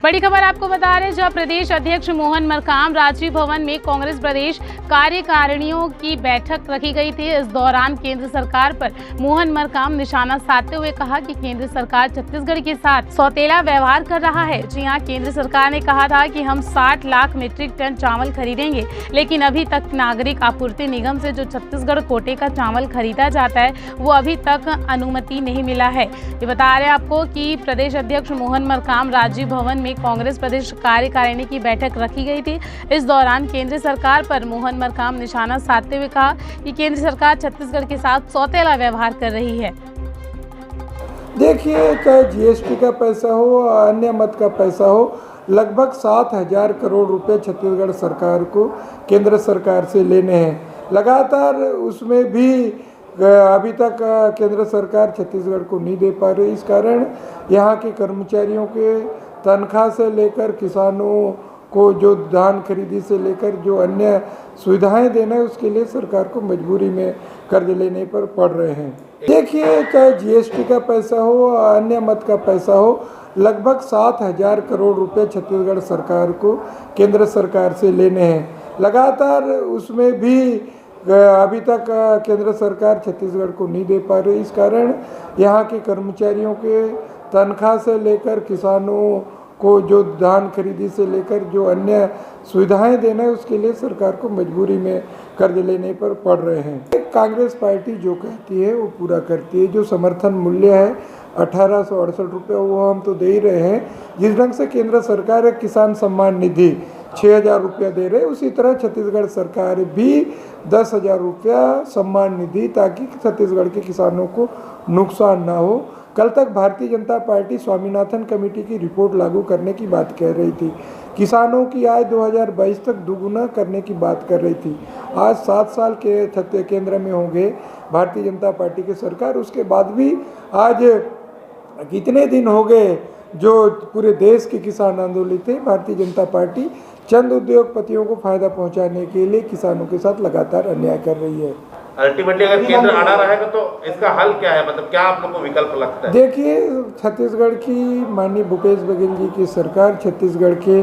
बड़ी खबर आपको बता रहे हैं, जहां प्रदेश अध्यक्ष मोहन मरकाम राजीव भवन में कांग्रेस प्रदेश कार्यकारिणियों की बैठक रखी गई थी। इस दौरान केंद्र सरकार पर मोहन मरकाम निशाना साधते हुए कहा कि केंद्र सरकार छत्तीसगढ़ के साथ सौतेला व्यवहार कर रहा है। जी हां, केंद्र सरकार ने कहा था कि हम 60 लाख मीट्रिक टन चावल खरीदेंगे, लेकिन अभी तक नागरिक आपूर्ति निगम से जो छत्तीसगढ़ कोटे का चावल खरीदा जाता है वो अभी तक अनुमति नहीं मिला है। ये बता रहे हैं आपको कि प्रदेश अध्यक्ष मोहन मरकाम राजीव भवन में कांग्रेस प्रदेश कार्यकारिणी की बैठक रखी गई थी। इस दौरान केंद्र सरकार पर मोहन मरकाम निशाना साधते हुए कहा कि केंद्र सरकार छत्तीसगढ़ के साथ सौतेला व्यवहार कर रही है। देखिए, चाहे जीएसटी का पैसा हो, अन्य मद का पैसा हो, लगभग 7,000 करोड़ रुपए छत्तीसगढ़ सरकार को केंद्र सरकार से लेने हैं। लगातार उसमें भी अभी तक केंद्र सरकार छत्तीसगढ़ को नहीं दे पा रही। इस कारण यहाँ के कर्मचारियों के तनख्वाह से लेकर किसानों को जो धान खरीदी से लेकर जो अन्य सुविधाएं देना है, उसके लिए सरकार को मजबूरी में कर्ज लेने पर पड़ रहे हैं। देखिए, चाहे जीएसटी का पैसा हो, अन्य मद का पैसा हो, लगभग 7,000 करोड़ रुपए छत्तीसगढ़ सरकार को केंद्र सरकार से लेने हैं। लगातार उसमें भी अभी तक केंद्र सरकार छत्तीसगढ़ को नहीं दे पा रही। इस कारण यहाँ के कर्मचारियों के तनख्वाह से लेकर किसानों को जो धान खरीदी से लेकर जो अन्य सुविधाएं देना है, उसके लिए सरकार को मजबूरी में कर्ज लेने पर पड़ रहे हैं। कांग्रेस पार्टी जो कहती है वो पूरा करती है। जो समर्थन मूल्य है 1868 रुपये, वो हम तो दे ही रहे हैं। जिस ढंग से केंद्र सरकार है किसान सम्मान निधि 6,000 रुपया दे रहे, उसी तरह छत्तीसगढ़ सरकार भी 10,000 रुपया सम्मान निधि, ताकि छत्तीसगढ़ के किसानों को नुकसान ना हो। कल तक भारतीय जनता पार्टी स्वामीनाथन कमेटी की रिपोर्ट लागू करने की बात कह रही थी। किसानों की आय 2022 तक दोगुना करने की बात कर रही थी। आज 7 साल के केंद्र में होंगे भारतीय जनता पार्टी की सरकार, उसके बाद भी आज कितने दिन हो गए जो पूरे देश के किसान आंदोलित थे। भारतीय जनता पार्टी चंद उद्योगपतियों को फायदा पहुंचाने के लिए किसानों के साथ लगातार अन्याय कर रही है। अल्टीमेटली अगर केंद्र अड़ा रहेगा तो इसका हल क्या है, मतलब क्या आप लोग को विकल्प लगता है? देखिए, छत्तीसगढ़ की माननीय भूपेश बघेल जी की सरकार छत्तीसगढ़ के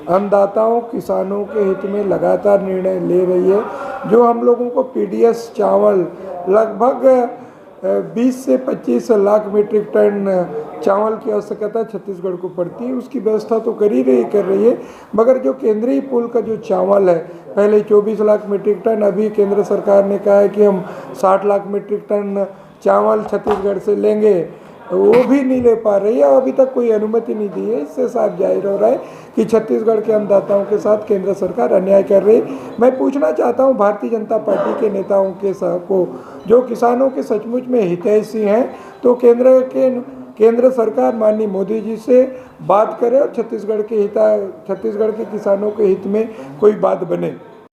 अन्नदाताओं किसानों के हित में लगातार निर्णय ले रही है। जो हम लोगों को पीडीएस चावल लगभग 20 से 25 लाख मीट्रिक टन चावल की आवश्यकता छत्तीसगढ़ को पड़ती है, उसकी व्यवस्था तो कर रही है। मगर जो केंद्रीय पूल का जो चावल है, पहले 24 लाख मीट्रिक टन, अभी केंद्र सरकार ने कहा है कि हम 60 लाख मीट्रिक टन चावल छत्तीसगढ़ से लेंगे, वो भी नहीं ले पा रही है और अभी तक कोई अनुमति नहीं दी है। इससे साफ जाहिर हो रहा है कि छत्तीसगढ़ के अन्नदाताओं के साथ केंद्र सरकार अन्याय कर रही है। मैं पूछना चाहता हूं भारतीय जनता पार्टी के नेताओं के साथ को, जो किसानों के सचमुच में हितैषी हैं, तो केंद्र सरकार माननीय मोदी जी से बात करे और छत्तीसगढ़ के किसानों के हित में कोई बात बने।